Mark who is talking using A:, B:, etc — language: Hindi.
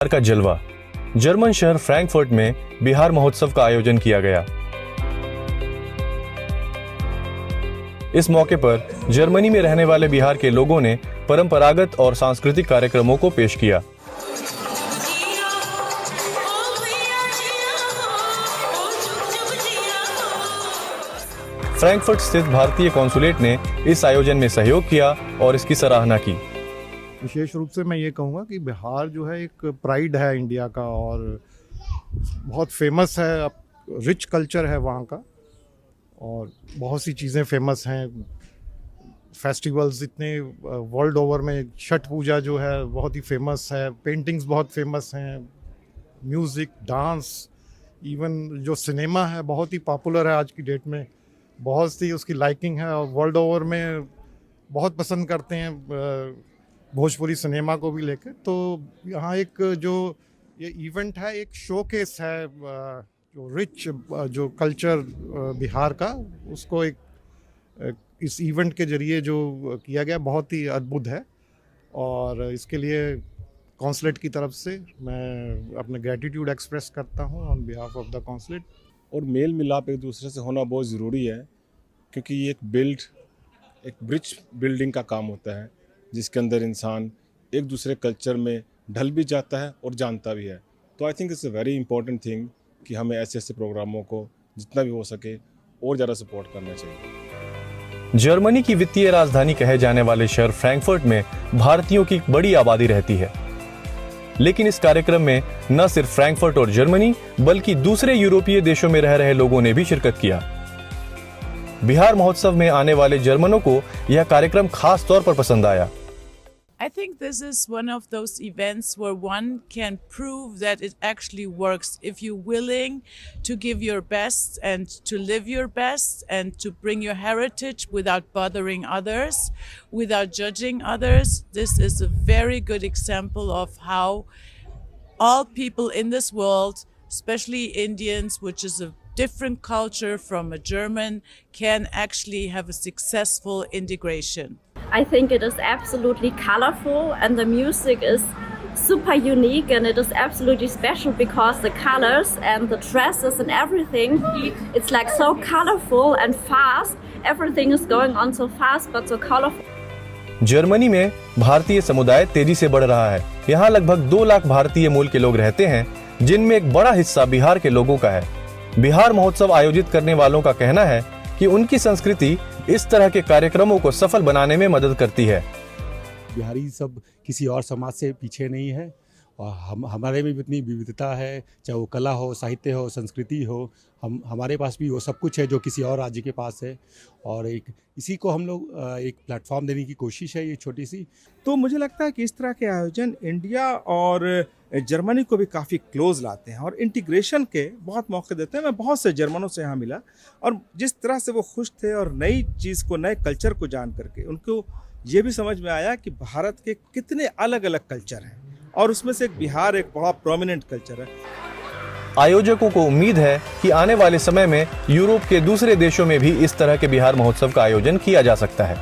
A: का जलवा। जर्मन शहर फ्रैंकफर्ट में बिहार महोत्सव का आयोजन किया गया। इस मौके पर जर्मनी में रहने वाले बिहार के लोगों ने परंपरागत और सांस्कृतिक कार्यक्रमों को पेश किया। फ्रैंकफर्ट स्थित भारतीय कॉन्सुलेट ने इस आयोजन में सहयोग किया और इसकी सराहना की।
B: विशेष रूप से मैं ये कहूँगा कि बिहार जो है एक प्राइड है इंडिया का और बहुत फेमस है, रिच कल्चर है वहाँ का और बहुत सी चीज़ें फेमस हैं। फेस्टिवल्स इतने वर्ल्ड ओवर में, छठ पूजा जो है बहुत ही फेमस है, पेंटिंग्स बहुत फेमस हैं, म्यूज़िक, डांस, इवन जो सिनेमा है बहुत ही पॉपुलर है आज की डेट में, बहुत सी उसकी लाइकिंग है और वर्ल्ड ओवर में बहुत पसंद करते हैं भोजपुरी सिनेमा को भी लेकर। तो यहाँ एक जो ये इवेंट है एक शोकेस है जो रिच जो कल्चर बिहार का, उसको एक इस इवेंट के जरिए जो किया गया बहुत ही अद्भुत है और इसके लिए कॉन्सुलेट की तरफ से मैं अपने ग्रेटिट्यूड एक्सप्रेस करता हूँ on behalf of the consulate.
C: और मेल मिलाप एक दूसरे से होना बहुत ज़रूरी है क्योंकि ये एक ब्रिज बिल्डिंग का काम होता है जिसके अंदर इंसान एक दूसरे कल्चर में ढल भी जाता है और जानता भी है। तो I think it's a very important thing कि हमें ऐसे प्रोग्रामों को जितना भी हो सके और ज़्यादा सपोर्ट करना चाहिए।
A: जर्मनी की वित्तीय राजधानी कहे जाने वाले शहर फ्रैंकफर्ट में भारतीयों की बड़ी आबादी रहती है, लेकिन इस कार्यक्रम में न सिर्फ फ्रैंकफर्ट और जर्मनी बल्कि दूसरे यूरोपीय देशों में रह रहे लोगों ने भी शिरकत किया। बिहार महोत्सव में आने वाले जर्मनों को यह कार्यक्रम खास तौर पर पसंद आया।
D: I think this is one of those events where one can prove that it actually works if you're willing to give your best and to live your best and to bring your heritage without bothering others, without judging others. This is a very good example of how all people in this world, especially Indians, which is a different culture from a German, can actually have a successful integration.
E: I think it is absolutely colorful and the music is super unique and it is absolutely special because the colors and the dresses and everything, it's like so colorful and fast. Everything is going on so fast but so colorful.
A: Germany में भारतीय समुदाय तेजी से बढ़ रहा है। यहाँ लगभग 2 लाख भारतीय मूल के लोग रहते हैं, जिनमें एक बड़ा हिस्सा बिहार के लोगों का है। बिहार महोत्सव आयोजित करने वालों का कहना है कि उनकी संस्कृति इस तरह के कार्यक्रमों को सफल बनाने में मदद करती है।
F: बिहारी सब किसी और समाज से पीछे नहीं है और हमारे में भी इतनी विविधता है, चाहे वो कला हो, साहित्य हो, संस्कृति हो, हमारे पास भी वो सब कुछ है जो किसी और राज्य के पास है और इसी को हम लोग एक प्लेटफॉर्म देने की कोशिश है ये छोटी सी।
G: तो मुझे लगता है कि इस तरह के आयोजन इंडिया और जर्मनी को भी काफ़ी क्लोज लाते हैं और इंटीग्रेशन के बहुत मौके देते हैं। मैं बहुत से जर्मनों से यहाँ मिला और जिस तरह से वो खुश थे और नई चीज़ को, नए कल्चर को जान करके उनको ये भी समझ में आया कि भारत के कितने अलग अलग कल्चर हैं और उसमें से एक बिहार एक बहुत प्रोमिनेंट कल्चर है।
A: आयोजकों को उम्मीद है कि आने वाले समय में यूरोप के दूसरे देशों में भी इस तरह के बिहार महोत्सव का आयोजन किया जा सकता है।